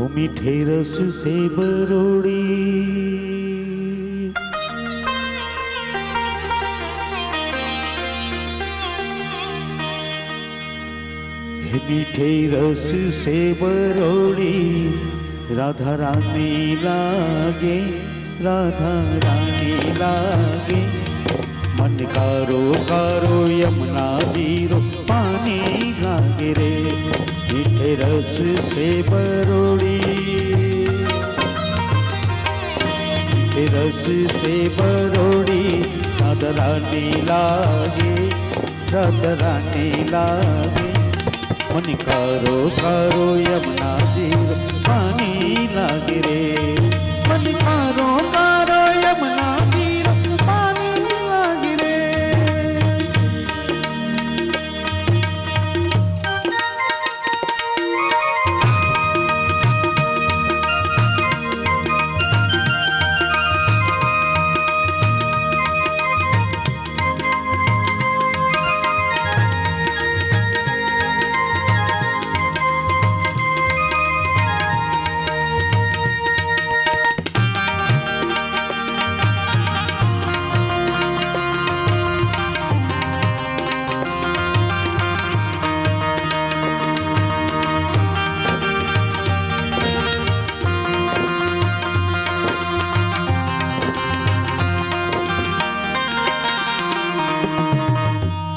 वो मीठे रस से बरोड़ी मीठे रस से बरोड़ी राधा रानी लागे, राधा रानी लागे। मन कारो कारो यमुना जीरो पानी लागे रे, मीठे रस से बरोड़ी, मीठे रस से बरोड़ी राधा रानी लागे, राधा रानी लागे। मन कारो कारो यमुना जीरो पानी लागे रे, मन कारो कारो यमुना जीरो पानी लागे रे।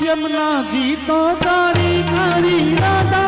यमुना जी तो कारी कारी राधा